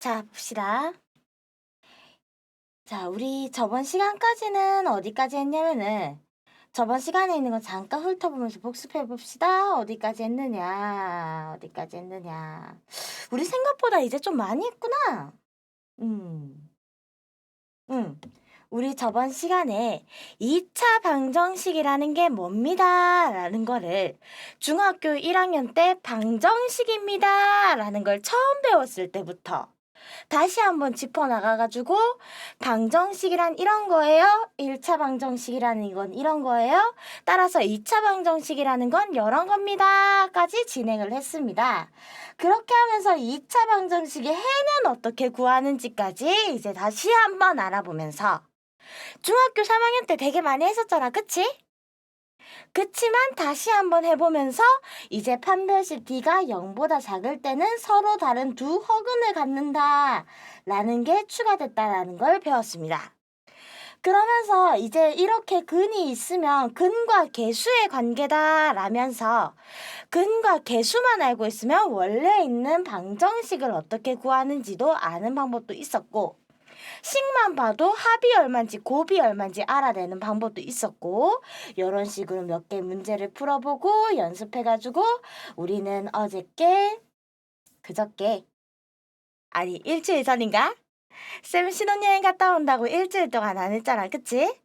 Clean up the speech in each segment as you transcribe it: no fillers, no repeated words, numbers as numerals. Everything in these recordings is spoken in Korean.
자, 봅시다. 자, 우리 저번 시간까지는 어디까지 했냐면은, 저번 시간에 있는 거 잠깐 훑어보면서 복습해 봅시다. 어디까지 했느냐, 어디까지 했느냐. 우리 생각보다 이제 좀 많이 했구나. 음, 음. 우리 저번 시간에 2차 방정식이라는 게 뭡니다. 라는 거를 중학교 1학년 때 방정식입니다. 라는 걸 처음 배웠을 때부터 다시 한번 짚어나가가지고 방정식이란 이런 거예요. 1차 방정식이라는 이건 이런 거예요. 따라서 2차 방정식이라는 건 이런 겁니다. 까지 진행을 했습니다. 그렇게 하면서 2차 방정식의 해는 어떻게 구하는지까지 이제 다시 한번 알아보면서 중학교 3학년 때 되게 많이 했었잖아. 그치? 그치만 다시 한번 해보면서 이제 판별식 D가 0보다 작을 때는 서로 다른 두 허근을 갖는다 라는 게 추가됐다라는 걸 배웠습니다. 그러면서 이제 이렇게 근이 있으면 근과 계수의 관계다 라면서 근과 계수만 알고 있으면 원래 있는 방정식을 어떻게 구하는지도 아는 방법도 있었고 식만 봐도 합이 얼만지 곱이 얼만지 알아내는 방법도 있었고 이런 식으로 몇 개 문제를 풀어보고 연습해가지고 우리는 어저께 그저께 아니 일주일 전인가? 쌤 신혼여행 갔다 온다고 일주일 동안 안 했잖아. 그치?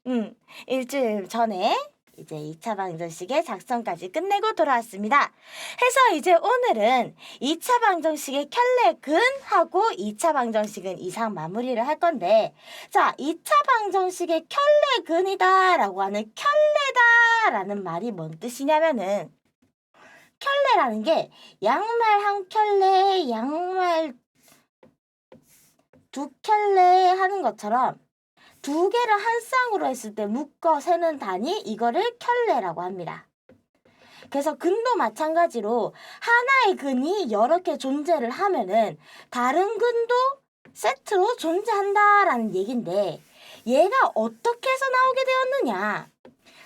응, 일주일 전에 이제 2차 방정식의 작성까지 끝내고 돌아왔습니다. 해서 이제 오늘은 2차 방정식의 켤레근하고 2차 방정식은 이상 마무리를 할 건데 자, 2차 방정식의 켤레근이다 라고 하는 켤레다 라는 말이 뭔 뜻이냐면은 켤레라는 게 양말 한 켤레, 양말 두 켤레 하는 것처럼 두 개를 한 쌍으로 했을 때 묶어 세는 단위 이거를 켤레라고 합니다. 그래서 근도 마찬가지로 하나의 근이 여러 개 존재를 하면은 다른 근도 세트로 존재한다라는 얘긴데 얘가 어떻게 해서 나오게 되었느냐?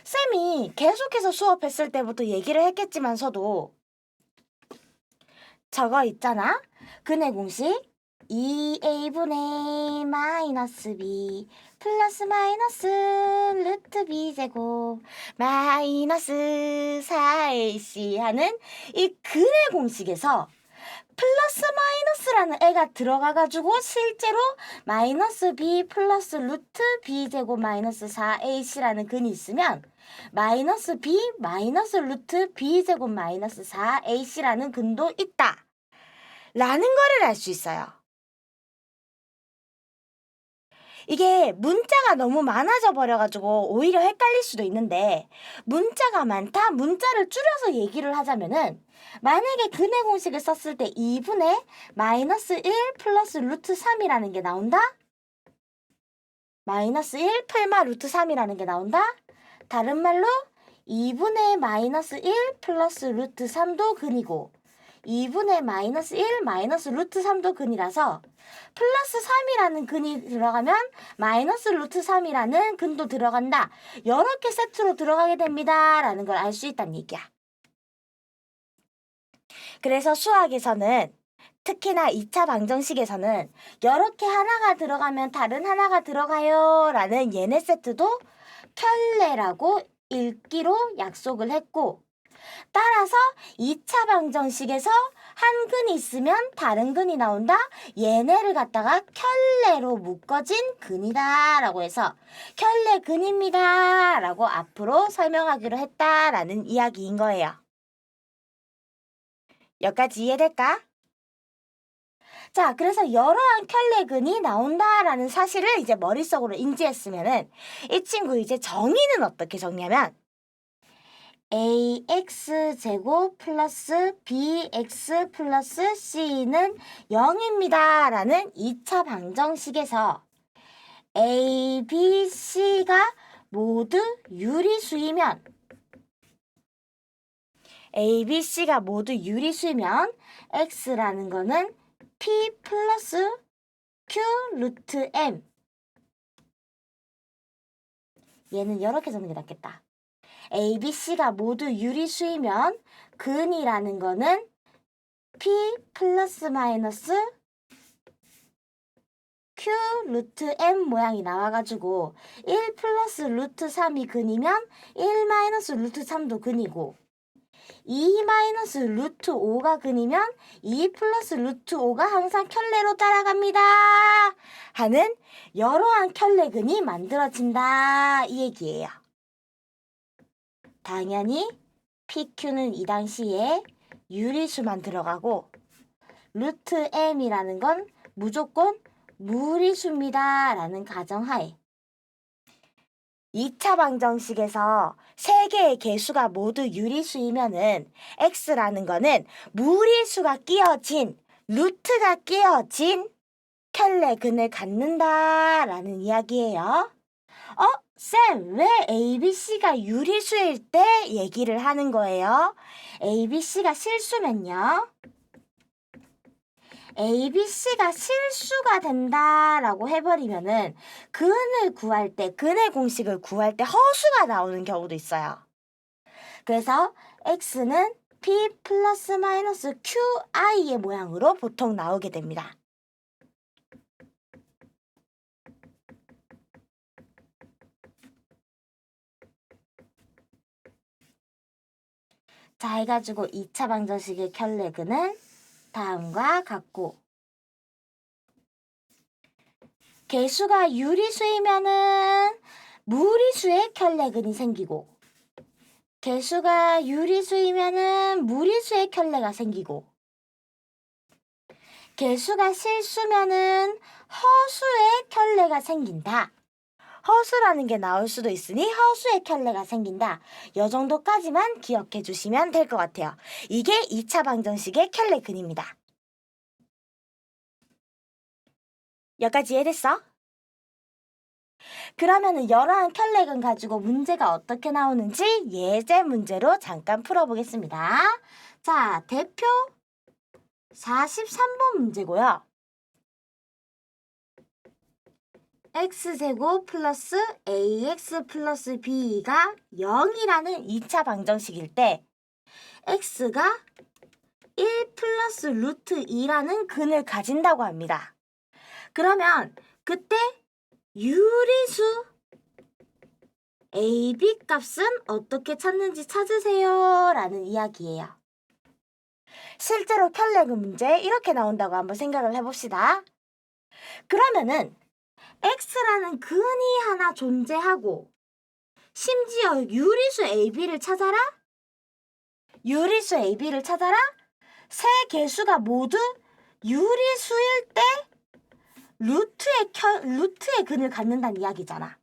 쌤이 계속해서 수업했을 때부터 얘기를 했겠지만서도 저거 있잖아? 근의 공식 2a분의 마이너스 b 플러스 마이너스 루트 b 제곱 마이너스 4ac 하는 이 근의 공식에서 플러스 마이너스라는 애가 들어가가지고 실제로 마이너스 b 플러스 루트 b 제곱 마이너스 4ac라는 근이 있으면 마이너스 b 마이너스 루트 b 제곱 마이너스 4ac라는 근도 있다 라는 거를 알 수 있어요. 이게 문자가 너무 많아져 버려가지고 오히려 헷갈릴 수도 있는데 문자가 많다? 문자를 줄여서 얘기를 하자면은 만약에 근의 공식을 썼을 때 2분의 마이너스 1 플러스 루트 3이라는 게 나온다? 마이너스 1 플마 루트 3이라는 게 나온다? 다른 말로 2분의 마이너스 1 플러스 루트 3도 근이고 2분의 마이너스 1 마이너스 루트 3도 근이라서 플러스 3이라는 근이 들어가면 마이너스 루트 3이라는 근도 들어간다. 여러 개 세트로 들어가게 됩니다. 라는 걸 알 수 있다는 얘기야. 그래서 수학에서는 특히나 2차 방정식에서는 이렇게 하나가 들어가면 다른 하나가 들어가요. 라는 얘네 세트도 켤레라고 읽기로 약속을 했고 따라서 2차 방정식에서 한 근이 있으면 다른 근이 나온다. 얘네를 갖다가 켤레로 묶어진 근이다 라고 해서 켤레 근입니다 라고 앞으로 설명하기로 했다라는 이야기인 거예요. 여기까지 이해될까? 자, 그래서 여러한 켤레 근이 나온다라는 사실을 이제 머릿속으로 인지했으면은 이 친구 이제 정의는 어떻게 정리하면 ax제곱 플러스 bx 플러스 c는 0입니다. 라는 2차 방정식에서 a, b, c가 모두 유리수이면 a, b, c가 모두 유리수이면 x라는 거는 p 플러스 q 루트 m 얘는 이렇게 적는 게 낫겠다. A, B, C가 모두 유리수이면 근이라는 거는 P 플러스 마이너스 q 루트 m 모양이 나와가지고 1 플러스 루트 3이 근이면 1 마이너스 루트 3도 근이고 2 마이너스 루트 5가 근이면 2 플러스 루트 5가 항상 켤레로 따라갑니다 하는 여러한 켤레근이 만들어진다 이 얘기예요. 당연히 PQ는 이 당시에 유리수만 들어가고 루트 m이라는 건 무조건 무리수입니다 라는 가정하에 2차 방정식에서 세 개의 개수가 모두 유리수이면은 x라는 거는 무리수가 끼어진 루트가 끼어진 켤레근을 갖는다 라는 이야기예요. 쌤, 왜 ABC가 유리수일 때 얘기를 하는 거예요? ABC가 실수면요. ABC가 실수가 된다라고 해버리면은 근을 구할 때, 근의 공식을 구할 때 허수가 나오는 경우도 있어요. 그래서 X는 P 플러스 마이너스 QI의 모양으로 보통 나오게 됩니다. 자, 해가지고 2차 방정식의 켤레근은 다음과 같고 개수가 유리수이면은 무리수의 켤레근이 생기고 개수가 유리수이면은 무리수의 켤레가 생기고 개수가 실수면은 허수의 켤레가 생긴다. 허수라는 게 나올 수도 있으니 허수의 켤레가 생긴다. 이 정도까지만 기억해 주시면 될 것 같아요. 이게 2차 방정식의 켤레근입니다. 여기까지 이해됐어? 그러면은 여러한 켤레근 가지고 문제가 어떻게 나오는지 예제 문제로 잠깐 풀어보겠습니다. 자, 대표 43번 문제고요. x제곱 플러스 ax 플러스 b가 0이라는 2차 방정식일 때 x가 1 플러스 루트 2라는 근을 가진다고 합니다. 그러면 그때 유리수 AB 값은 어떻게 찾는지 찾으세요 라는 이야기예요. 실제로 켤레근 문제 이렇게 나온다고 한번 생각을 해봅시다. 그러면은 x라는 근이 하나 존재하고 심지어 유리수 AB를 찾아라? 유리수 AB를 찾아라? 세 개수가 모두 유리수일 때 루트의 근을 갖는다는 이야기잖아.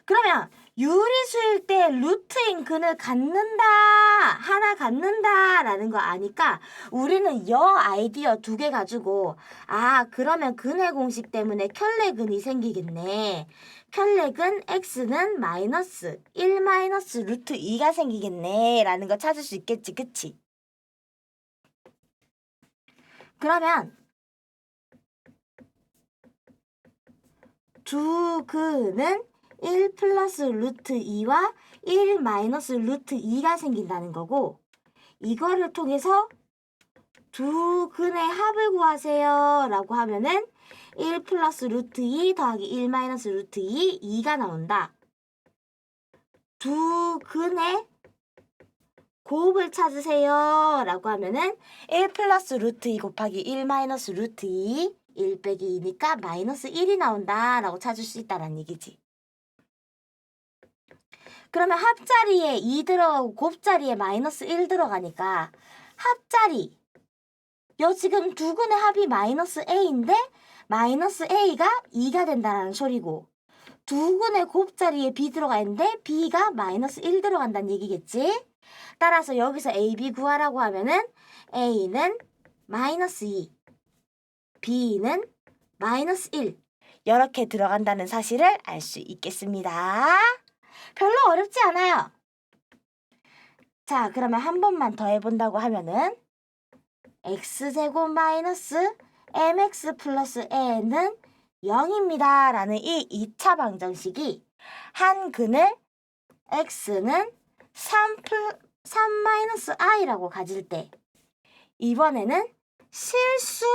그러면 유리수일 때 루트인 근을 하나 갖는다 라는 거 아니까 우리는 아이디어 2개 가지고 그러면 근의 공식 때문에 켤레근이 생기겠네. 켤레근 x는 마이너스 1 마이너스 루트 2가 생기겠네 라는 거 찾을 수 있겠지, 그치? 그러면 두 근은 1 플러스 루트 2와 1 마이너스 루트 2가 생긴다는 거고 이거를 통해서 두 근의 합을 구하세요 라고 하면은 1 플러스 루트 2 더하기 1 마이너스 루트 2, 2가 나온다. 두 근의 곱을 찾으세요 라고 하면은 1 플러스 루트 2 곱하기 1 마이너스 루트 2, 1 빼기 2니까 마이너스 1이 나온다 라고 찾을 수 있다는 얘기지. 그러면 합자리에 2 들어가고 곱자리에 마이너스 1 들어가니까 합자리 지금 두 근의 합이 마이너스 a인데 마이너스 a가 2가 된다는 소리고 두 근의 곱자리에 b 들어가 있는데 b가 마이너스 1 들어간다는 얘기겠지. 따라서 여기서 a, b 구하라고 하면은 a는 마이너스 2 b는 마이너스 1 이렇게 들어간다는 사실을 알 수 있겠습니다. 별로 어렵지 않아요. 자, 그러면 한 번만 더 해본다고 하면은 x제곱 마이너스 mx 플러스 a는 0입니다 라는 이 2차 방정식이 한 근을 x는 3 마이너스 i라고 가질 때 이번에는 실수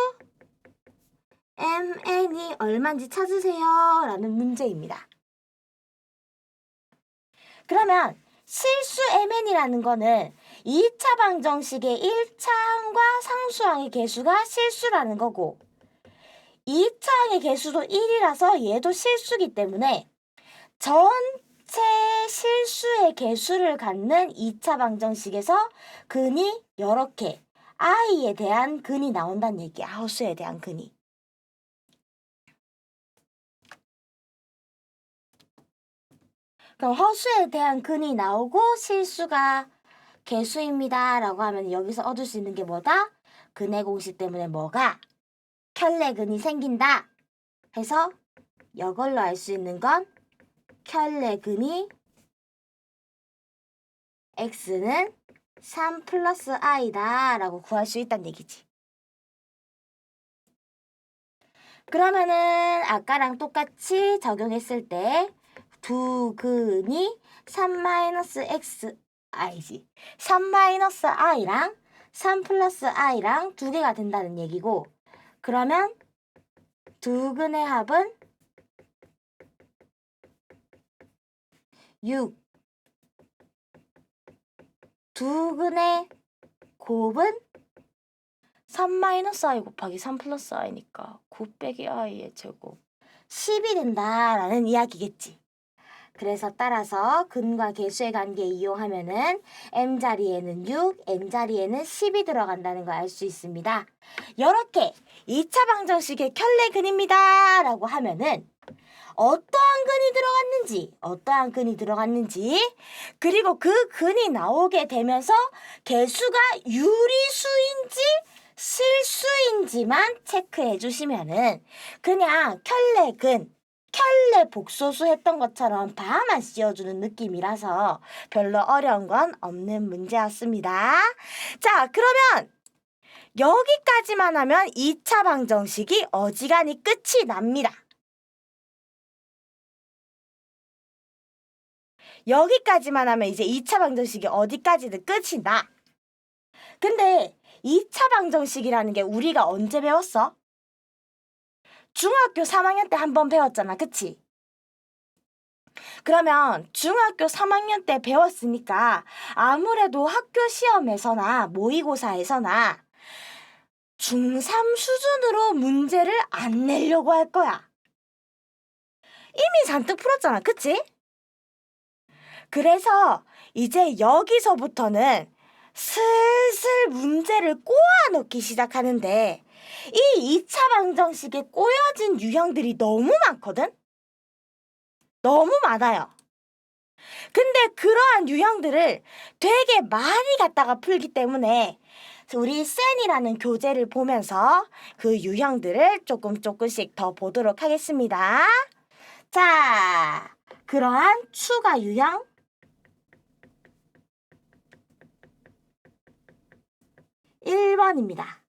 mn이 얼마인지 찾으세요 라는 문제입니다. 그러면 실수 mn이라는 거는 2차 방정식의 1차항과 상수항의 개수가 실수라는 거고 2차항의 개수도 1이라서 얘도 실수기 때문에 전체 실수의 개수를 갖는 2차 방정식에서 근이 이렇게 i에 대한 근이 나온다는 얘기야. 허수에 대한 근이. 그럼 허수에 대한 근이 나오고 실수가 개수입니다 라고 하면 여기서 얻을 수 있는 게 뭐다? 근의 공식 때문에 뭐가? 켤레근이 생긴다 해서 이걸로 알 수 있는 건 켤레근이 x는 3 플러스 i다 라고 구할 수 있다는 얘기지. 그러면은 아까랑 똑같이 적용했을 때 두 근이 3 마이너스 x i지. 3 마이너스 i랑 3 플러스 i랑 두 개가 된다는 얘기고 그러면 두 근의 합은 6. 두 근의 곱은 3 마이너스 i 곱하기 3 플러스 i니까 9 빼기 i의 제곱 10이 된다라는 이야기겠지. 그래서 따라서 근과 개수의 관계 이용하면은 m자리에는 6, n자리에는 10이 들어간다는 걸 알 수 있습니다. 이렇게 2차 방정식의 켤레근입니다 라고 하면은 어떠한 근이 들어갔는지 그리고 그 근이 나오게 되면서 개수가 유리수인지 실수인지만 체크해 주시면은 그냥 켤레근 켤레 복소수 했던 것처럼 바만 씌워주는 느낌이라서 별로 어려운 건 없는 문제였습니다. 자, 그러면 여기까지만 하면 2차 방정식이 어지간히 끝이 납니다. 여기까지만 하면 이제 2차 방정식이 어디까지든 끝이 나. 근데 2차 방정식이라는 게 우리가 언제 배웠어? 중학교 3학년 때 한 번 배웠잖아. 그치? 그러면 중학교 3학년 때 배웠으니까 아무래도 학교 시험에서나 모의고사에서나 중3 수준으로 문제를 안 내려고 할 거야. 이미 잔뜩 풀었잖아. 그치? 그래서 이제 여기서부터는 슬슬 문제를 꼬아 넣기 시작하는데 이 2차 방정식에 꼬여진 유형들이 너무 많거든? 너무 많아요. 근데 그러한 유형들을 되게 많이 갖다가 풀기 때문에 우리 센이라는 교재를 보면서 그 유형들을 조금씩 더 보도록 하겠습니다. 자, 그러한 추가 유형 1번입니다.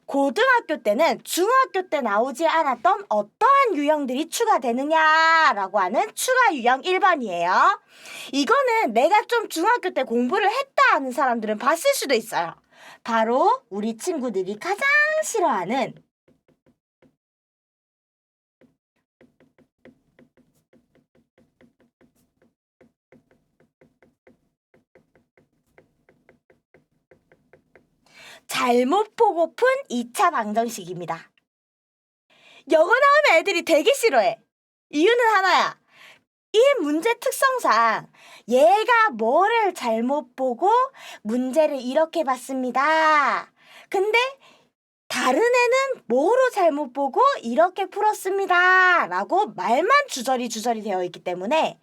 고등학교 때는 중학교 때 나오지 않았던 어떠한 유형들이 추가되느냐라고 하는 추가 유형 1번이에요. 이거는 내가 좀 중학교 때 공부를 했다 하는 사람들은 봤을 수도 있어요. 바로 우리 친구들이 가장 싫어하는 잘못 보고픈 2차 방정식입니다. 이거 나오면 애들이 되게 싫어해. 이유는 하나야. 이 문제 특성상 얘가 뭐를 잘못 보고 문제를 이렇게 봤습니다. 근데 다른 애는 뭐로 잘못 보고 이렇게 풀었습니다. 라고 말만 주저리 되어 있기 때문에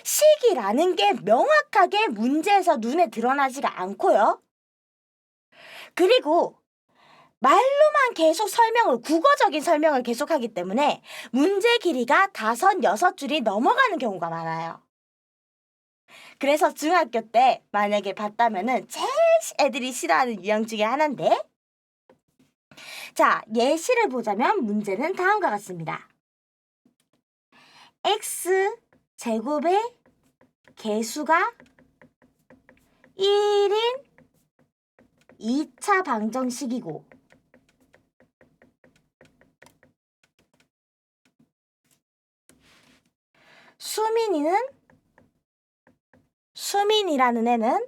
식이라는 게 명확하게 문제에서 눈에 드러나지가 않고요. 그리고 말로만 계속 국어적인 설명을 계속하기 때문에 문제 길이가 5, 6줄이 넘어가는 경우가 많아요. 그래서 중학교 때 만약에 봤다면은 제일 애들이 싫어하는 유형 중에 하나인데 자, 예시를 보자면 문제는 다음과 같습니다. x제곱의 개수가 1인 2차 방정식이고 수민이라는 애는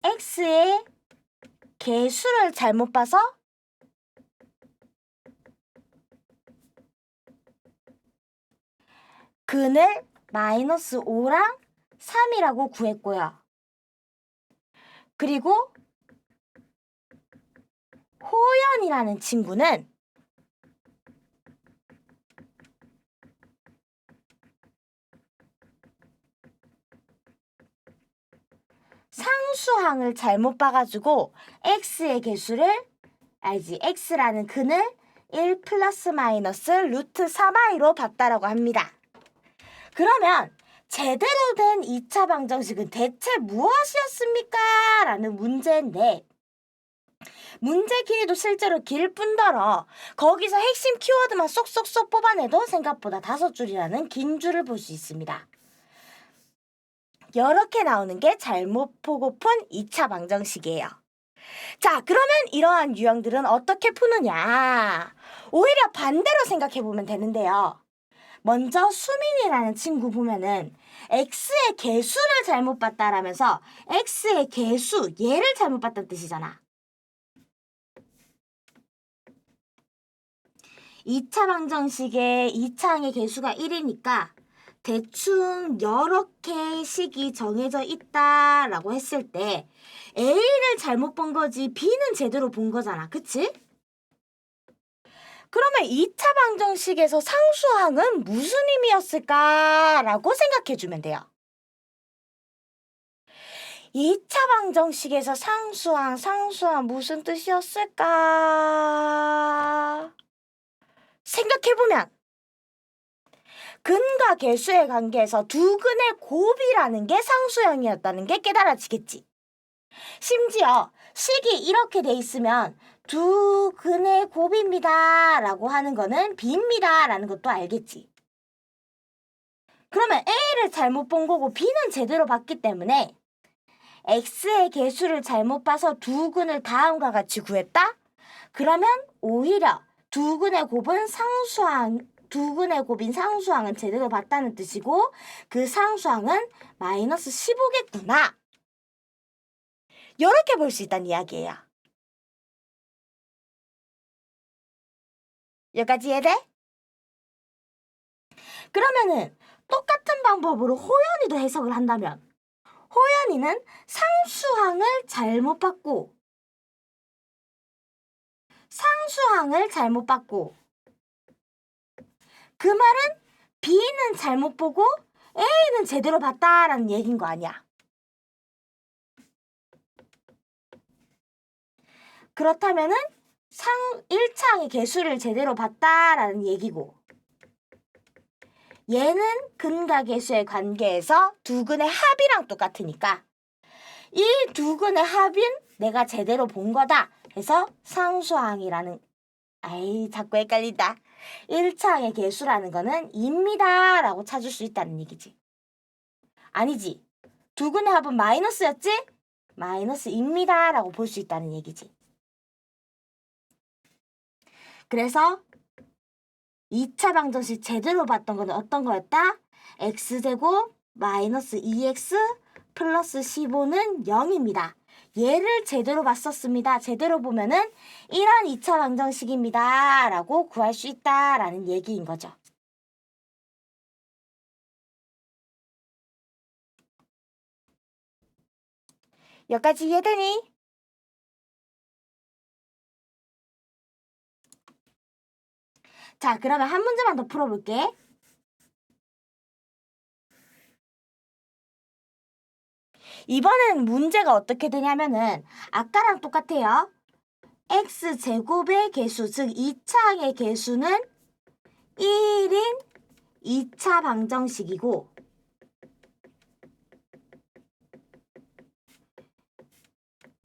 x의 개수를 잘못 봐서 근을 -5랑 3이라고 구했고요. 그리고 호연이라는 친구는 상수항을 잘못 봐가지고 x의 개수를 알지? x라는 근을 1 플러스 마이너스 루트 3i로 봤다라고 합니다. 그러면 제대로 된 2차 방정식은 대체 무엇이었습니까? 라는 문제인데 문제 길이도 실제로 길 뿐더러 거기서 핵심 키워드만 쏙쏙쏙 뽑아내도 생각보다 5줄이라는 긴 줄을 볼 수 있습니다. 이렇게 나오는 게 잘못 보고픈 2차 방정식이에요. 자, 그러면 이러한 유형들은 어떻게 푸느냐? 오히려 반대로 생각해보면 되는데요. 먼저 수민이라는 친구 보면은 x의 개수를 잘못 봤다라면서 x의 개수, 얘를 잘못 봤다는 뜻이잖아. 2차 방정식의 2차항의 개수가 1이니까 대충 여러 개의 식이 정해져 있다라고 했을 때 A를 잘못 본 거지 B는 제대로 본 거잖아. 그치? 그러면 2차 방정식에서 상수항은 무슨 의미였을까라고 생각해주면 돼요. 2차 방정식에서 상수항 무슨 뜻이었을까? 생각해보면 근과 개수의 관계에서 두 근의 곱이라는 게 상수형이었다는 게 깨달아지겠지. 심지어 식이 이렇게 돼 있으면 두 근의 곱입니다 라고 하는 거는 B입니다 라는 것도 알겠지. 그러면 A를 잘못 본 거고 B는 제대로 봤기 때문에 X의 개수를 잘못 봐서 두 근을 다음과 같이 구했다? 그러면 오히려 두 근의 곱인 상수항은 제대로 봤다는 뜻이고 그 상수항은 마이너스 15겠구나. 이렇게 볼 수 있다는 이야기예요. 여기까지 이해돼? 그러면은 똑같은 방법으로 호연이도 해석을 한다면 호연이는 상수항을 잘못 봤고 그 말은 B는 잘못 보고 A는 제대로 봤다라는 얘기인 거 아니야. 그렇다면은 1차항의 개수를 제대로 봤다라는 얘기고 얘는 근과 개수의 관계에서 두 근의 합이랑 똑같으니까 이 두 근의 합은 내가 제대로 본 거다 해서 상수항이라는 자꾸 헷갈린다. 1차항의 개수라는 거는 2입니다 라고 찾을 수 있다는 얘기지. 아니지. 두 근의 합은 마이너스였지? 마이너스입니다 라고 볼 수 있다는 얘기지. 그래서 2차 방정식 제대로 봤던 거는 어떤 거였다? x제곱 마이너스 2x 플러스 15는 0입니다. 얘를 제대로 봤었습니다. 제대로 보면은 이런 2차 방정식입니다. 라고 구할 수 있다라는 얘기인 거죠. 여기까지 이해되니? 자, 그러면 한 문제만 더 풀어볼게. 이번엔 문제가 어떻게 되냐면은 아까랑 똑같아요. x제곱의 개수, 즉 2차항의 개수는 1인 2차 방정식이고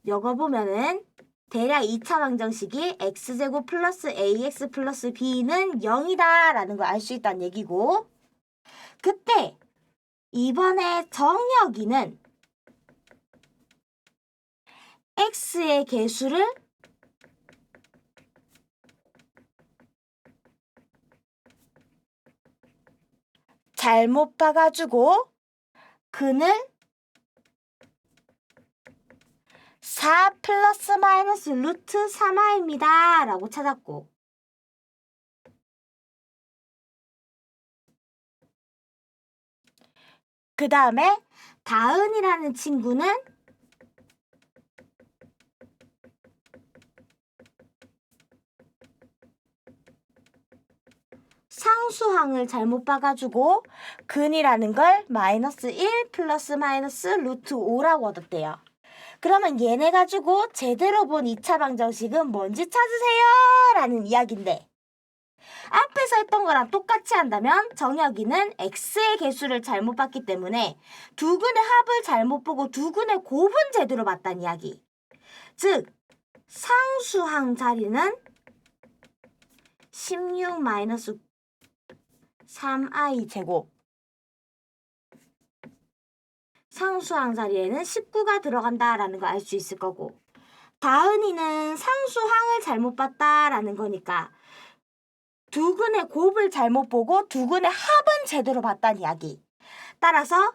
요거 보면은 대략 2차 방정식이 x제곱 플러스 ax 플러스 b는 0이다 라는 걸 알 수 있다는 얘기고 그때 이번에 정혁이는 x의 개수를 잘못 봐가지고 근을 4 플러스 마이너스 루트 3r입니다. 라고 찾았고, 그 다음에 다은이라는 친구는 상수항을 잘못 봐가지고 근이라는 걸 마이너스 1 플러스 마이너스 루트 5라고 얻었대요. 그러면 얘네 가지고 제대로 본 2차 방정식은 뭔지 찾으세요! 라는 이야기인데, 앞에서 했던 거랑 똑같이 한다면 정혁이는 x의 개수를 잘못 봤기 때문에 두근의 합을 잘못 보고 두근의 곱은 제대로 봤다는 이야기. 즉 상수항 자리는 16 마이너스 3i 제곱, 상수항 자리에는 19가 들어간다라는 거 알 수 있을 거고, 다은이는 상수항을 잘못 봤다라는 거니까 두근의 곱을 잘못 보고 두근의 합은 제대로 봤다는 이야기. 따라서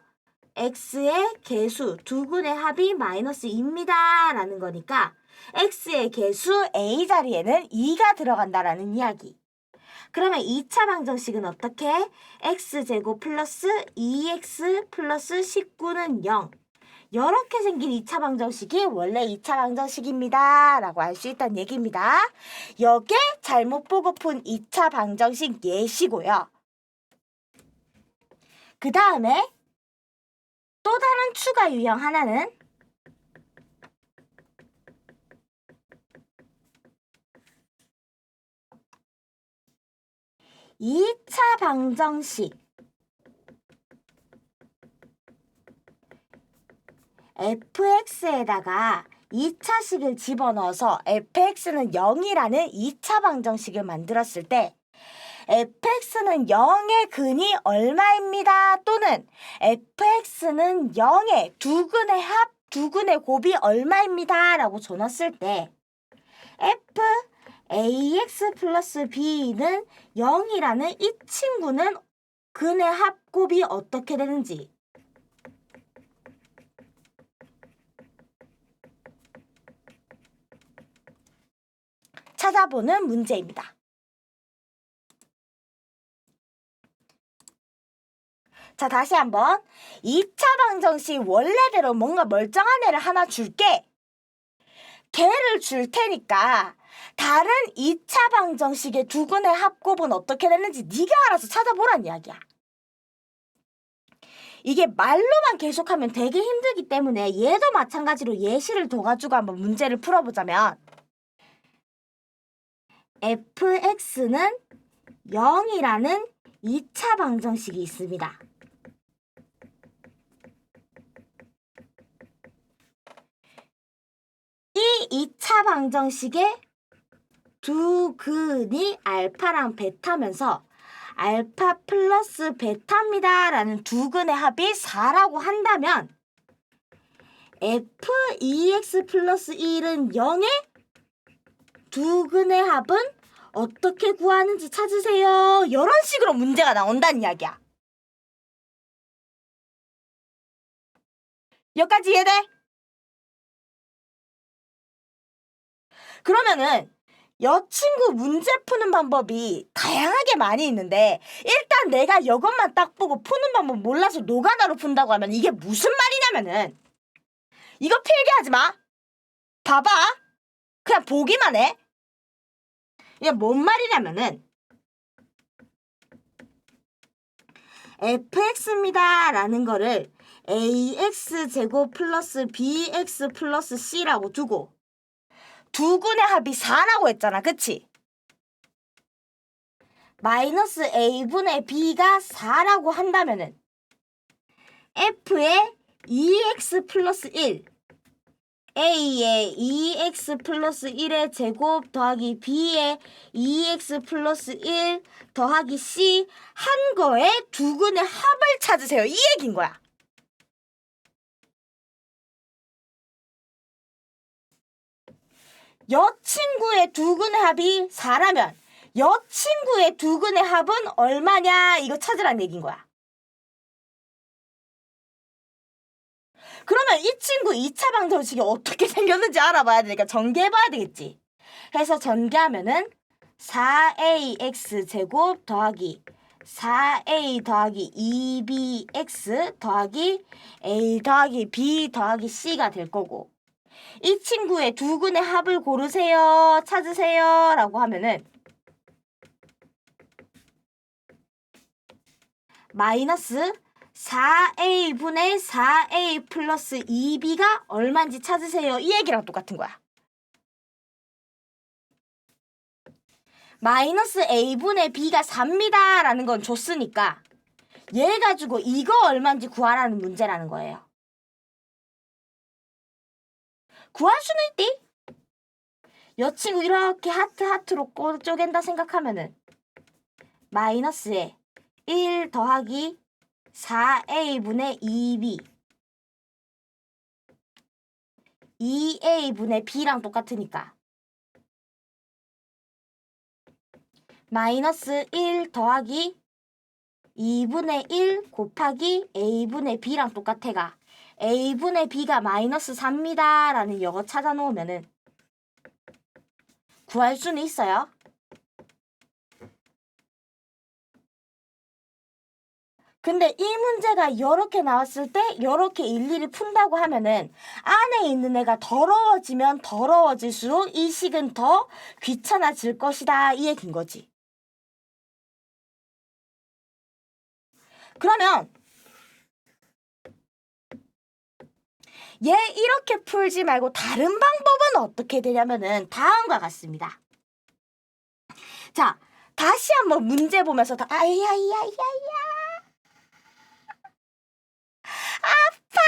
x의 개수 두근의 합이 마이너스 2입니다 라는 거니까 x의 개수 a 자리에는 2가 들어간다라는 이야기. 그러면 2차 방정식은 어떻게? x제곱 플러스 2x 플러스 19는 0. 이렇게 생긴 2차 방정식이 원래 2차 방정식입니다 라고 알 수 있다는 얘기입니다. 여기에 잘못 보고 푼 2차 방정식 예시고요. 그 다음에 또 다른 추가 유형 하나는 2차 방정식 fx에다가 2차식을 집어넣어서 fx는 0이라는 2차 방정식을 만들었을 때 fx는 0의 근이 얼마입니다. 또는 fx는 0의 두근의 합, 두근의 곱이 얼마입니다. 라고 줘놨을 때 f ax 플러스 b는 0이라는 이 친구는 근의 합곱이 어떻게 되는지 찾아보는 문제입니다. 자, 다시 한번 2차 방정식 원래대로 뭔가 멀쩡한 애를 하나 줄게. 걔를 줄 테니까 다른 2차 방정식의 두근의 합곱은 어떻게 되는지 네가 알아서 찾아보란 이야기야. 이게 말로만 계속하면 되게 힘들기 때문에 얘도 마찬가지로 예시를 둬가지고 한번 문제를 풀어보자면 fx는 0이라는 2차 방정식이 있습니다. 이 2차 방정식의 두 근이 알파랑 베타면서 알파 플러스 베타입니다 라는 두 근의 합이 4라고 한다면 f2x 플러스 1은 0의 두 근의 합은 어떻게 구하는지 찾으세요. 이런 식으로 문제가 나온다는 이야기야. 여기까지 이해돼? 그러면은 여 친구 문제 푸는 방법이 다양하게 많이 있는데 일단 내가 이것만 딱 보고 푸는 방법 몰라서 노가다로 푼다고 하면 이게 무슨 말이냐면은 이거 필기하지 마. 봐봐. 그냥 보기만 해. 이게 뭔 말이냐면은 fx입니다 라는 거를 ax제곱 플러스 bx 플러스 c라고 두고 두근의 합이 4라고 했잖아. 그치? 마이너스 a분의 b가 4라고 한다면은 f의 2x 플러스 1 a의 2x 플러스 1의 제곱 더하기 b의 2x 플러스 1 더하기 c 한 거에 두근의 합을 찾으세요. 이 얘기인 거야. 여 친구의 두근의 합이 4라면 여 친구의 두근의 합은 얼마냐 이거 찾으라는 얘기인 거야. 그러면 이 친구 2차 방정식이 어떻게 생겼는지 알아봐야 되니까 전개해봐야 되겠지. 그래서 전개하면은 4ax 제곱 더하기 4a 더하기 2bx 더하기 a 더하기 b 더하기 c가 될 거고, 이 친구의 두근의 합을 고르세요, 찾으세요 라고 하면은 마이너스 4a분의 4a 플러스 2b가 얼마인지 찾으세요, 이 얘기랑 똑같은 거야. 마이너스 a분의 b가 4입니다 라는 건 줬으니까 얘 가지고 이거 얼마인지 구하라는 문제라는 거예요. 구할 수는 있디. 여 친구 이렇게 하트로 쪼갠다 생각하면은 마이너스에 1 더하기 4a분의 2b 2a분의 b랑 똑같으니까 마이너스 1 더하기 2분의 1 곱하기 a분의 b랑 똑같아가 a분의 b가 마이너스 4입니다 라는 이거 찾아 놓으면은 구할 수는 있어요. 근데 이 문제가 이렇게 나왔을 때 이렇게 일일이 푼다고 하면은 안에 있는 애가 더러워지면 더러워질수록 이 식은 더 귀찮아질 것이다, 이 얘기인 거지. 그러면 얘 이렇게 풀지 말고 다른 방법은 어떻게 되냐면은 다음과 같습니다. 자, 다시 한번 문제 보면서 아야야야야 아파.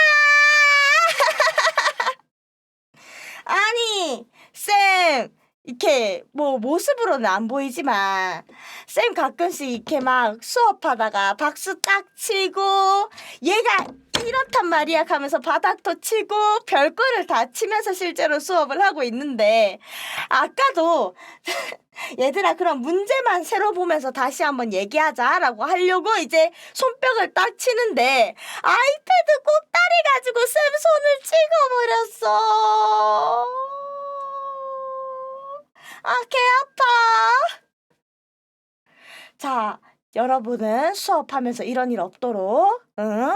아니 쌤, 이렇게 뭐 모습으로는 안 보이지만 쌤 가끔씩 이렇게 막 수업하다가 박수 딱 치고 얘가 이렇단 말이야 하면서 바닥도 치고 별거를 다 치면서 실제로 수업을 하고 있는데, 아까도 얘들아 그럼 문제만 새로 보면서 다시 한번 얘기하자라고 하려고 이제 손뼉을 딱 치는데 아이패드 꼭다리 가지고 쌤 손을 찍어버렸어. 아, 개 아파. 자, 여러분은 수업하면서 이런 일 없도록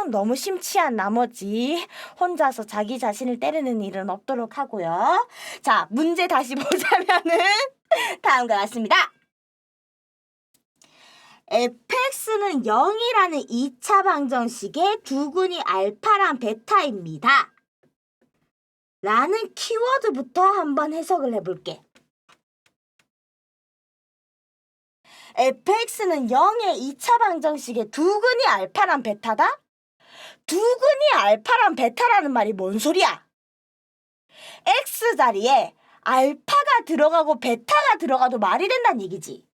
너무 심취한 나머지 혼자서 자기 자신을 때리는 일은 없도록 하고요. 자, 문제 다시 보자면은 다음과 같습니다. fx는 0이라는 2차 방정식의 두근이 알파랑 베타입니다 라는 키워드부터 한번 해석을 해볼게. fx는 0의 2차 방정식의 두근이 알파랑 베타다? 두근이 알파랑 베타라는 말이 뭔 소리야? x 자리에 알파가 들어가고 베타가 들어가도 말이 된다는 얘기지.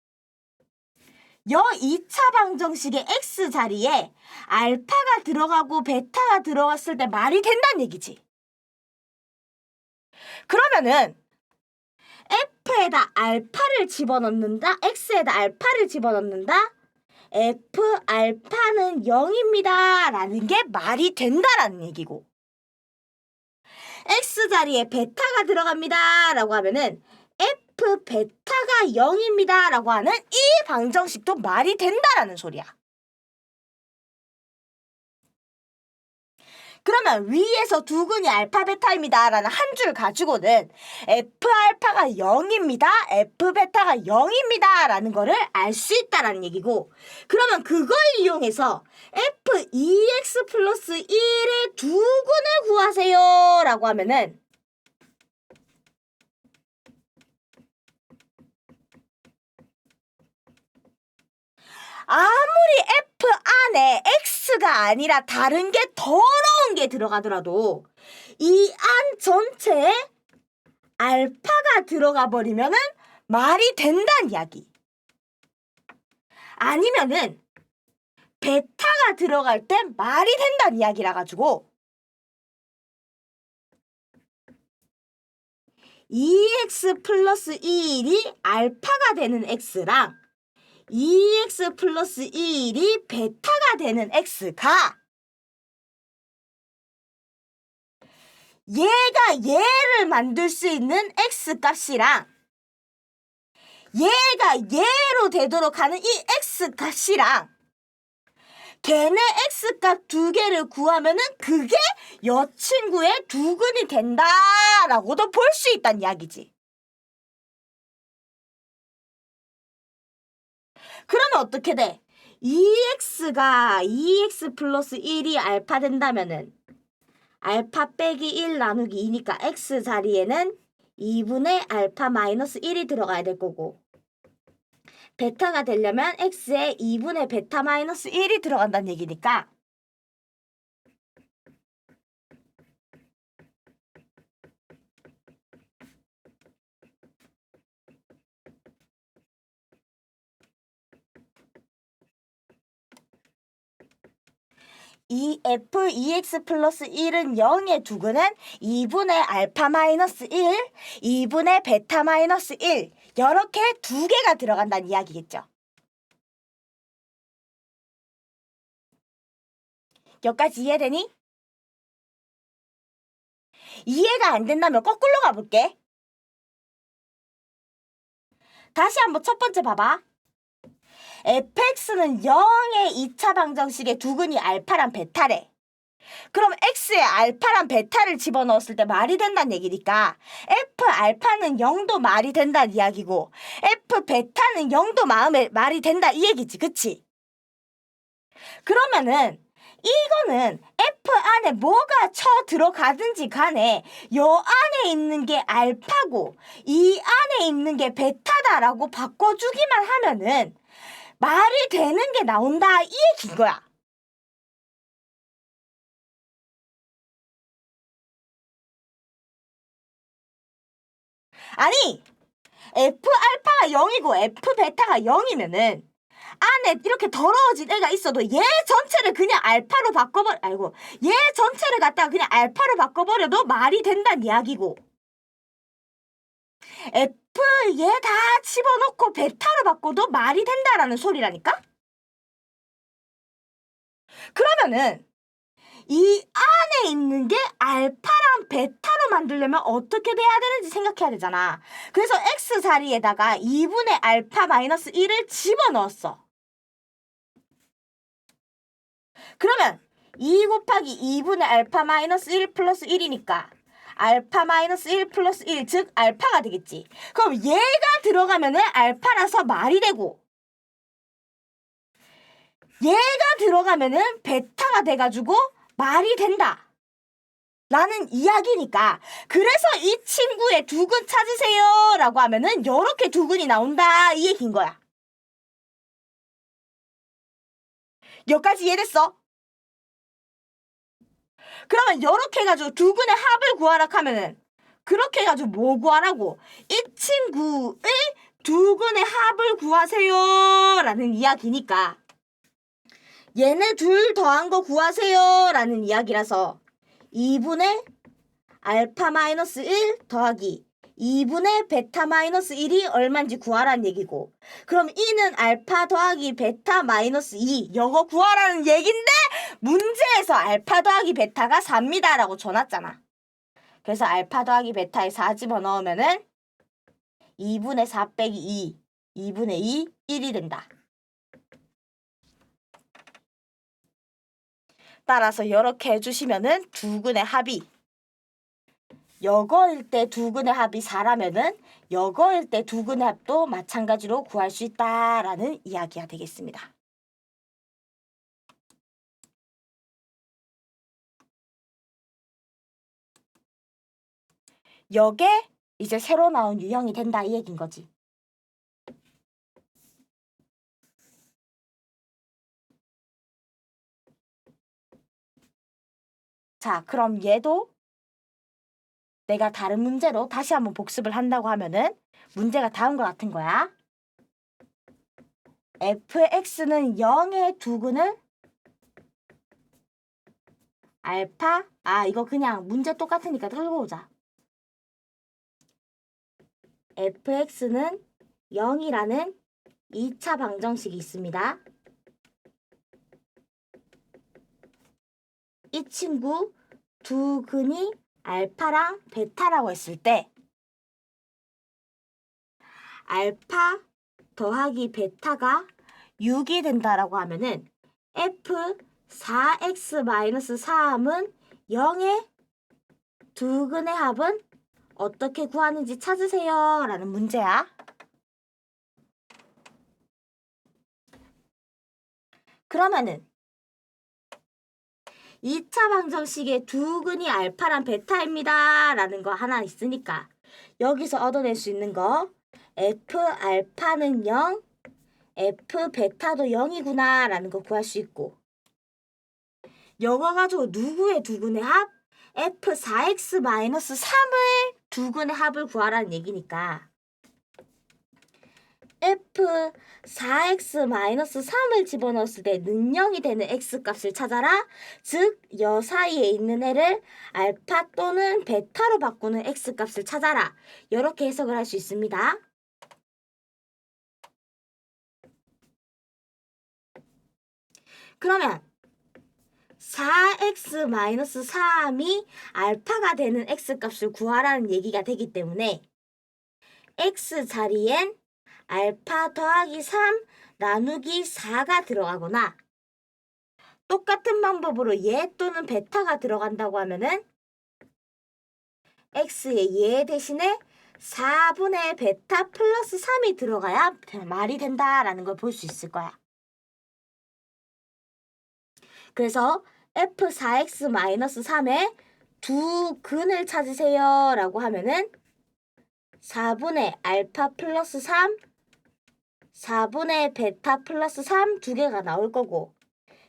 여 2차 방정식의 x 자리에 알파가 들어가고 베타가 들어갔을 때 말이 된다는 얘기지. 그러면은 f에다 알파를 집어넣는다, x에다 알파를 집어넣는다, f 알파는 0입니다 라는 게 말이 된다라는 얘기고, x 자리에 베타가 들어갑니다 라고 하면은 f 베타가 0입니다 라고 하는 이 방정식도 말이 된다라는 소리야. 그러면 위에서 두근이 알파 베타입니다 라는 한 줄 가지고는 f 알파가 0입니다, f 베타가 0입니다 라는 거를 알 수 있다라는 얘기고, 그러면 그걸 이용해서 f 2x 플러스 1의 두근을 구하세요 라고 하면은 아무리 f 안에 x가 아니라 다른 게 더러운 게 들어가더라도 이 안 전체에 알파가 들어가 버리면은 말이 된다는 이야기. 아니면은 베타가 들어갈 때 말이 된다는 이야기라 가지고 2x 플러스 1이 알파가 되는 x랑 2x 플러스 1이 베타가 되는 x가 얘가 얘를 만들 수 있는 x값이랑 얘가 얘로 되도록 하는 이 x값이랑 걔네 x값 두 개를 구하면은 그게 여 친구의 두근이 된다라고도 볼 수 있다는 이야기지. 그러면 어떻게 돼? 2x가 2x 플러스 1이 알파 된다면은 알파 빼기 1 나누기 2니까 x 자리에는 2분의 알파 마이너스 1이 들어가야 될 거고 베타가 되려면 x에 2분의 베타 마이너스 1이 들어간다는 얘기니까 이 f 2x 플러스 1은 0의 두근은 2분의 알파 마이너스 1, 2분의 베타 마이너스 1 이렇게 두 개가 들어간다는 이야기겠죠. 여기까지 이해되니? 이해가 안 된다면 거꾸로 가볼게. 다시 한번 첫 번째 봐봐. fx는 0의 2차 방정식의 두근이 알파랑 베타래. 그럼 x에 알파랑 베타를 집어넣었을 때 말이 된다는 얘기니까 f 알파는 0도 말이 된다는 이야기고 f 베타는 0도 말이 된다 이 얘기지, 그치? 그러면은 이거는 f 안에 뭐가 쳐 들어가든지 간에 요 안에 있는 게 알파고 이 안에 있는 게 베타다라고 바꿔주기만 하면은 말이 되는 게 나온다 이 얘기인 거야. 아니 f 알파가 0이고 f 베타가 0이면은 안에 이렇게 더러워진 애가 있어도 얘 전체를 그냥 알파로 얘 전체를 갖다가 그냥 알파로 바꿔버려도 말이 된다는 이야기고 f 얘 다 집어넣고 베타로 바꿔도 말이 된다라는 소리라니까? 그러면은 이 안에 있는 게 알파랑 베타로 만들려면 어떻게 돼야 되는지 생각해야 되잖아. 그래서 x 자리에다가 2분의 알파 마이너스 1을 집어넣었어. 그러면 2 곱하기 2분의 알파 마이너스 1 플러스 1이니까 알파 마이너스 1 플러스 1, 즉 알파가 되겠지. 그럼 얘가 들어가면은 알파라서 말이 되고 얘가 들어가면은 베타가 돼가지고 말이 된다. 라는 이야기니까 그래서 이 친구의 두근 찾으세요 라고 하면은 요렇게 두근이 나온다 이 얘기인 거야. 여기까지 이해됐어? 그러면 요렇게 해가지고 두근의 합을 구하라 하면은 그렇게 해가지고 뭐 구하라고? 이 친구의 두근의 합을 구하세요 라는 이야기니까 얘네 둘 더한 거 구하세요 라는 이야기라서 2분의 알파 마이너스 1 더하기 2분의 베타 마이너스 1이 얼마인지 구하라는 얘기고 그럼 이는 알파 더하기 베타 마이너스 2 이거 구하라는 얘긴데 문제에서 알파 더하기 베타가 4입니다 라고 줘놨잖아. 그래서 알파 더하기 베타에 4 집어넣으면은 2분의 4 빼기 2 2분의 2 1이 된다. 따라서 이렇게 해주시면은 두근의 합이 여거일 때 두근의 합이 4라면은 여거일 때 두근의 합도 마찬가지로 구할 수 있다라는 이야기가 되겠습니다. 여게 이제 새로 나온 유형이 된다 이 얘기인 거지. 자, 그럼 얘도 내가 다른 문제로 다시 한번 복습을 한다고 하면은 문제가 다음과 같은 거야. fx는 0의 두근을 알파 이거 그냥 문제 똑같으니까 뜯어보자. fx는 0이라는 2차 방정식이 있습니다. 이 친구 두근이 알파랑 베타라고 했을 때 알파 더하기 베타가 6이 된다라고 하면은 F4x-3은 0의 두 근의 합은 어떻게 구하는지 찾으세요 라는 문제야. 그러면은 2차 방정식의 두 근이 알파랑 베타입니다 라는 거 하나 있으니까 여기서 얻어낼 수 있는 거 F 알파는 0, F 베타도 0이구나 라는 거 구할 수 있고 이거 가지고 누구의 두 근의 합? F4x-3을 두 근의 합을 구하라는 얘기니까 F4x-3을 집어넣었을 때 능령이 되는 x값을 찾아라. 즉, 여 사이에 있는 애를 알파 또는 베타로 바꾸는 x값을 찾아라. 이렇게 해석을 할 수 있습니다. 그러면 4x-3이 알파가 되는 x값을 구하라는 얘기가 되기 때문에 x 자리엔 알파 더하기 3 나누기 4가 들어가거나 똑같은 방법으로 얘 또는 베타가 들어간다고 하면은 x의 얘 대신에 4분의 베타 플러스 3이 들어가야 말이 된다라는 걸 볼 수 있을 거야. 그래서 F4x-3의 두 근을 찾으세요 라고 하면은 4분의 알파 플러스 3, 4분의 베타 플러스 3 두 개가 나올 거고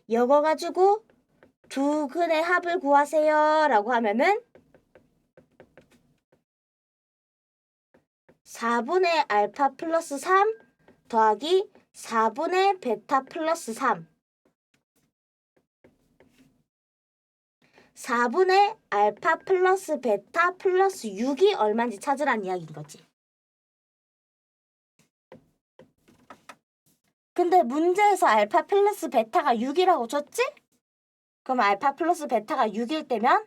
이거 가지고 두 근의 합을 구하세요 라고 하면은 4분의 알파 플러스 3 더하기 4분의 베타 플러스 3 4분의 알파 플러스 베타 플러스 6이 얼마인지 찾으란 이야기인 거지. 근데 문제에서 알파 플러스 베타가 6이라고 줬지? 그럼 알파 플러스 베타가 6일 때면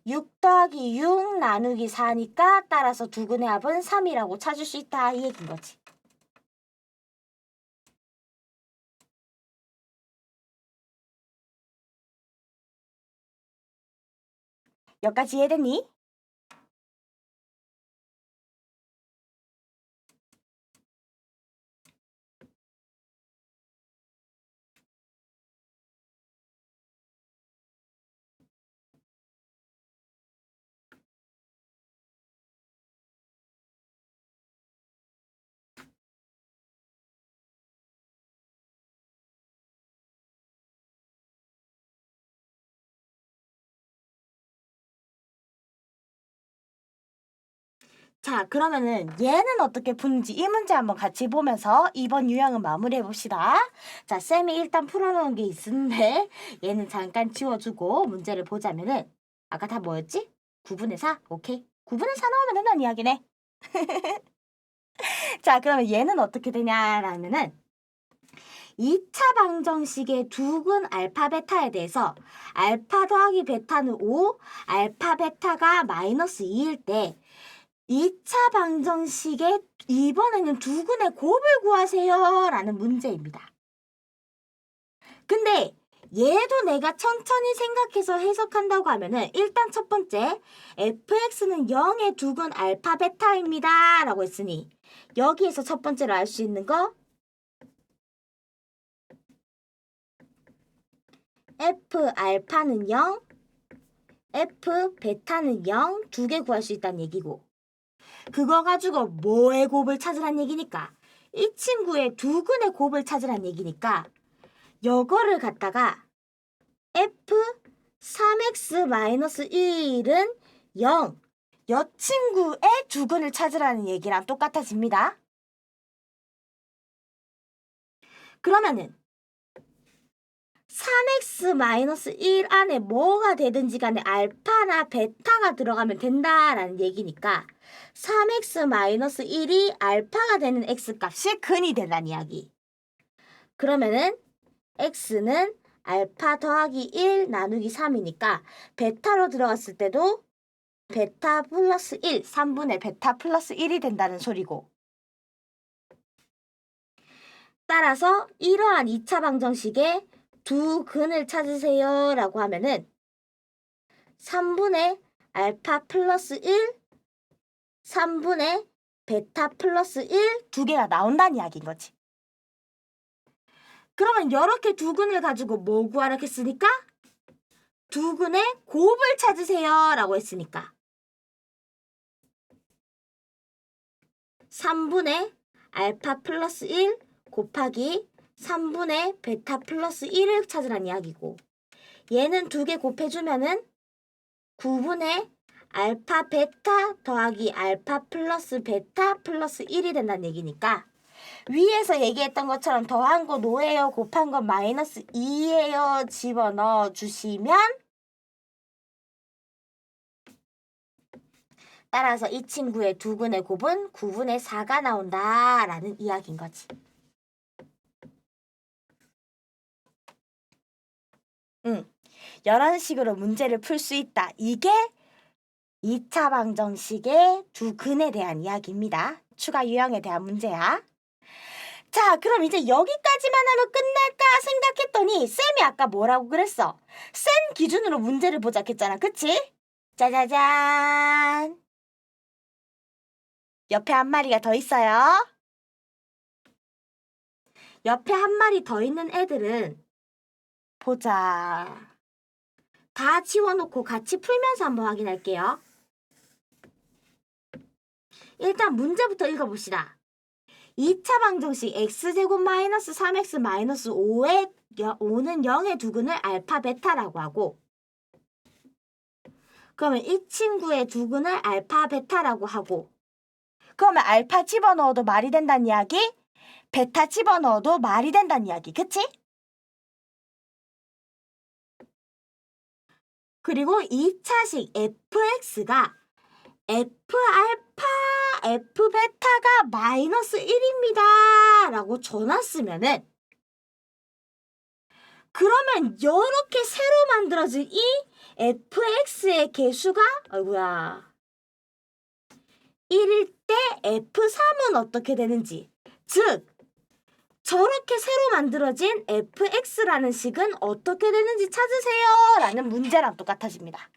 6 더하기 6 나누기 4니까 따라서 두 근의 합은 3이라고 찾을 수 있다 이 얘기인 거지. 여기까지 이해됐니? 자, 그러면은 얘는 어떻게 푸는지 이 문제 한번 같이 보면서 이번 유형은 마무리해 봅시다. 자, 쌤이 일단 풀어놓은 게 있는데 얘는 잠깐 지워주고 문제를 보자면은 아까 다 뭐였지? 9분의 4? 오케이. 9분의 4 나오면 된다는 이야기네. 자, 그러면 얘는 어떻게 되냐라면은 2차 방정식의 두근 알파 베타에 대해서 알파 더하기 베타는 5, 알파 베타가 마이너스 2일 때 2차 방정식의 이번에는 두근의 곱을 구하세요 라는 문제입니다. 근데 얘도 내가 천천히 생각해서 해석한다고 하면은 일단 첫 번째 fx는 0의 두근 알파 베타입니다 라고 했으니 여기에서 첫 번째로 알 수 있는 거 f 알파는 0, f 베타는 0 두 개 구할 수 있다는 얘기고 그거 가지고 뭐의 곱을 찾으란 얘기니까 이 친구의 두근의 곱을 찾으란 얘기니까 요거를 갖다가 f 3x-1은 0 여 친구의 두근을 찾으라는 얘기랑 똑같아집니다. 그러면은 3x-1 안에 뭐가 되든지 간에 알파나 베타가 들어가면 된다라는 얘기니까 3x-1이 알파가 되는 x값이 근이 된다는 이야기. 그러면은 x는 알파 더하기 1 나누기 3이니까 베타로 들어갔을 때도 베타 플러스 1, 3분의 베타 플러스 1이 된다는 소리고. 따라서 이러한 2차 방정식의 두 근을 찾으세요 라고 하면은 3분의 알파 플러스 1, 3분의 베타 플러스 1 두 개가 나온다는 이야기인 거지. 그러면 이렇게 두 근을 가지고 뭐 구하라 했으니까? 두 근의 곱을 찾으세요 라고 했으니까 3분의 알파 플러스 1 곱하기 3분의 베타 플러스 1을 찾으란 이야기고, 얘는 두 개 곱해주면은 9분의 알파 베타 더하기 알파 플러스 베타 플러스 1이 된다는 얘기니까 위에서 얘기했던 것처럼 더한 거 노예요, 곱한 거 마이너스 2예요 집어넣어 주시면 따라서 이 친구의 두 근의 곱은 9분의 4가 나온다라는 이야기인 거지. 이런 식으로 문제를 풀 수 있다. 이게 2차 방정식의 두 근에 대한 이야기입니다. 추가 유형에 대한 문제야. 자, 그럼 이제 여기까지만 하면 끝날까 생각했더니 쌤이 아까 뭐라고 그랬어? 쌤 기준으로 문제를 보자 했잖아. 그치? 짜자잔. 옆에 한 마리가 더 있어요. 옆에 한 마리 더 있는 애들은 보자. 다 지워놓고 같이 풀면서 한번 확인할게요. 일단 문제부터 읽어봅시다. 2차 방정식 x제곱 마이너스 3x 마이너스 5의 5는 0의 두 근을 알파 베타라고 하고, 그러면 이 친구의 두 근을 알파 베타라고 하고, 그러면 알파 집어넣어도 말이 된다는 이야기, 베타 집어넣어도 말이 된다는 이야기, 그치? 그리고 2차식 fx가 f알파, f베타가 마이너스 1입니다 라고 줘놨으면은, 그러면 이렇게 새로 만들어진 이 fx의 개수가 아이고야 1일 때 f3은 어떻게 되는지, 즉 저렇게 새로 만들어진 fx라는 식은 어떻게 되는지 찾으세요 라는 문제랑 똑같아집니다.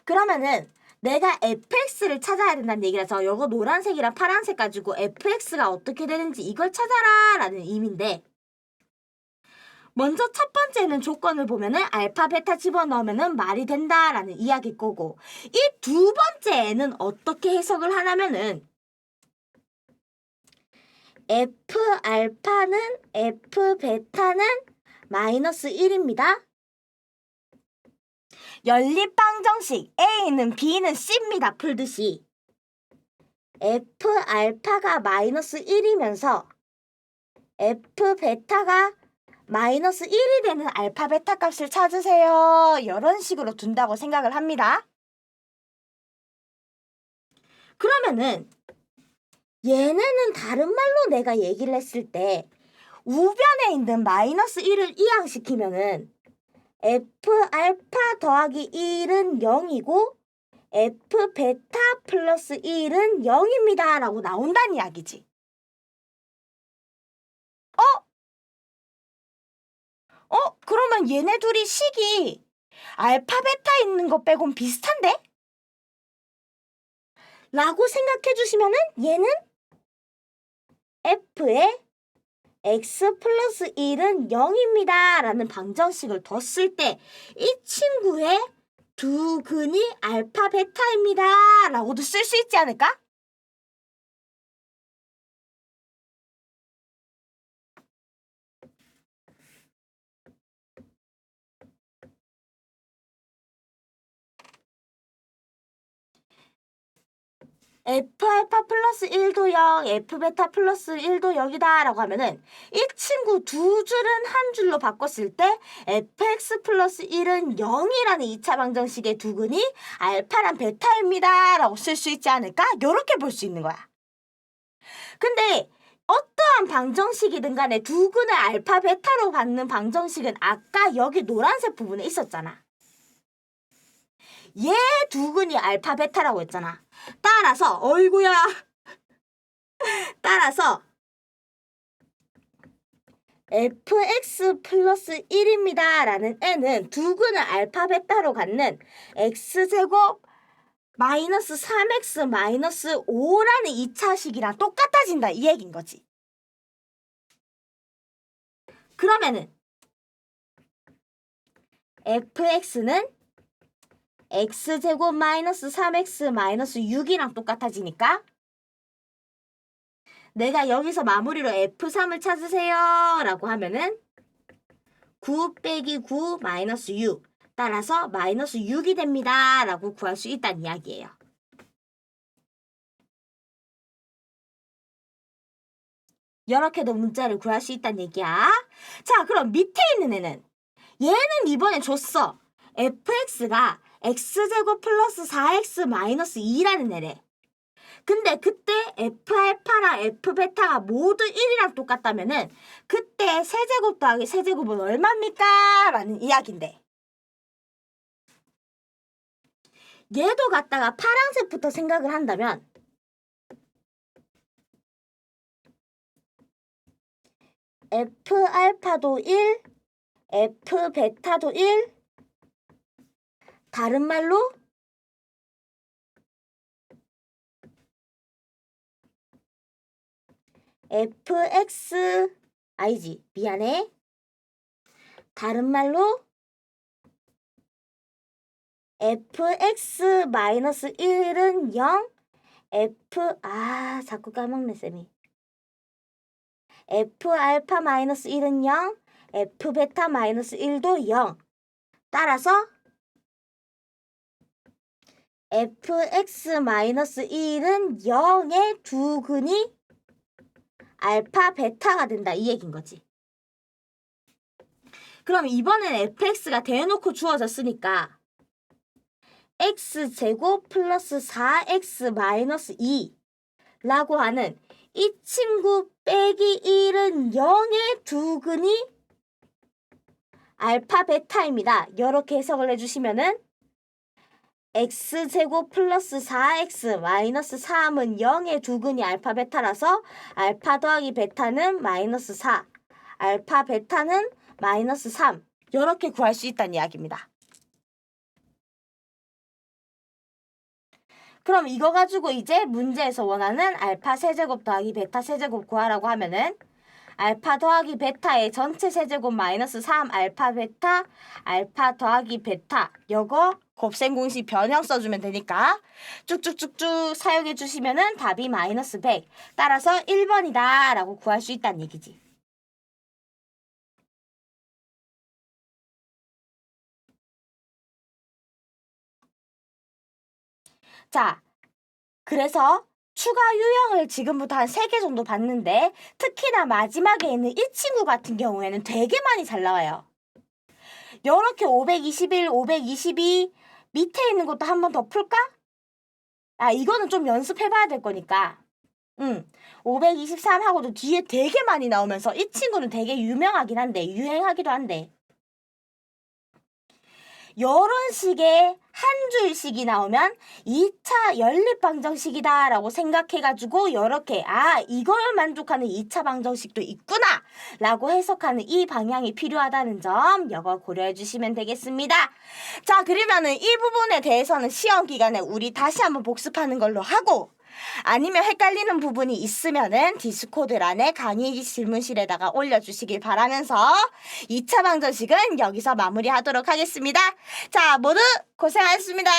그러면은 내가 fx를 찾아야 된다는 얘기라서 이거 노란색이랑 파란색 가지고 fx가 어떻게 되는지 이걸 찾아라 라는 의미인데, 먼저 첫 번째는 조건을 보면은 알파 베타 집어넣으면은 말이 된다라는 이야기일 거고, 이 두 번째는 어떻게 해석을 하냐면은 f 알파는 f 베타는 마이너스 1입니다. 연립방정식 A는 B는 C입니다. 풀듯이 f 알파가 마이너스 1이면서 f 베타가 마이너스 1이 되는 알파 베타 값을 찾으세요. 이런 식으로 둔다고 생각을 합니다. 그러면은 얘네는 다른 말로 내가 얘기를 했을 때 우변에 있는 마이너스 1을 이항시키면은 f 알파 더하기 1은 0이고 f 베타 플러스 1은 0입니다 라고 나온다는 이야기지. 그러면 얘네 둘이 식이 알파 베타 있는 거 빼곤 비슷한데? 라고 생각해 주시면은 얘는 f의 x 플러스 1은 0입니다 라는 방정식을 뒀을 때 이 친구의 두 근이 알파 베타입니다 라고도 쓸 수 있지 않을까? f알파 플러스 1도 0, f베타 플러스 1도 0이다 라고 하면은 이 친구 두 줄은 한 줄로 바꿨을 때 fx 플러스 1은 0이라는 2차 방정식의 두 근이 알파랑 베타입니다 라고 쓸 수 있지 않을까? 요렇게 볼 수 있는 거야. 근데 어떠한 방정식이든 간에 두 근을 알파 베타로 받는 방정식은 아까 여기 노란색 부분에 있었잖아. 얘 두근이 알파 베타라고 했잖아. 따라서 어이구야. 따라서 fx 플러스 1입니다 라는 n은 두근을 알파 베타로 갖는 x제곱 마이너스 3x 마이너스 5라는 2차식이랑 똑같아진다 이 얘기인 거지. 그러면은 fx는 x제곱 마이너스 3x 마이너스 6이랑 똑같아지니까 내가 여기서 마무리로 f3을 찾으세요 라고 하면은 9 빼기 9 마이너스 6 따라서 마이너스 6이 됩니다 라고 구할 수 있다는 이야기예요. 이렇게도 문자를 구할 수 있다는 얘기야. 자, 그럼 밑에 있는 애는 얘는 이번에 줬어. fx가 x제곱 플러스 4x 마이너스 2라는 애래. 근데 그때 f알파랑 f베타가 모두 1이랑 똑같다면은 그때 세제곱 더하기 세제곱은 얼마입니까? 라는 이야기인데 얘도 갖다가 파란색부터 생각을 한다면 f알파도 1, f베타도 1 다른 말로 fx 아니지 미안해 다른 말로 fx 마이너스 1은 0 자꾸 까먹네 쌤이 f알파 마이너스 1은 0 f베타 마이너스 1도 0 따라서 fx 마이너스 1은 0의 두근이 알파 베타가 된다 이 얘기인 거지. 그럼 이번엔 fx가 대놓고 주어졌으니까 x제곱 플러스 4x 마이너스 2라고 하는 이 친구 빼기 1은 0의 두근이 알파 베타입니다. 이렇게 해석을 해주시면은 x제곱 플러스 4x 마이너스 3은 0의 두근이 알파 베타라서 알파 더하기 베타는 마이너스 4 알파 베타는 마이너스 3 이렇게 구할 수 있다는 이야기입니다. 그럼 이거 가지고 이제 문제에서 원하는 알파 세제곱 더하기 베타 세제곱 구하라고 하면은 알파 더하기 베타의 전체 세제곱 마이너스 3 알파 베타 알파 더하기 베타 요거 곱셈 공식 변형 써주면 되니까 쭉쭉쭉쭉 사용해 주시면은 답이 마이너스 100 따라서 1번이다 라고 구할 수 있다는 얘기지. 자, 그래서 추가 유형을 지금부터 한 3개 정도 봤는데 특히나 마지막에 있는 이 친구 같은 경우에는 되게 많이 잘 나와요. 이렇게 521, 522 밑에 있는 것도 한 번 더 풀까? 이거는 좀 연습해봐야 될 거니까 523하고도 뒤에 되게 많이 나오면서 이 친구는 되게 유명하긴 한데 유행하기도 한데 요런 식의 한 줄씩이 나오면 2차 연립방정식이다 라고 생각해가지고 요렇게 이걸 만족하는 2차 방정식도 있구나 라고 해석하는 이 방향이 필요하다는 점 요거 고려해 주시면 되겠습니다. 자, 그러면은 이 부분에 대해서는 시험 기간에 우리 다시 한번 복습하는 걸로 하고 아니면 헷갈리는 부분이 있으면은 디스코드란에 강의 질문실에다가 올려주시길 바라면서 2차 방정식은 여기서 마무리하도록 하겠습니다. 자, 모두 고생하셨습니다.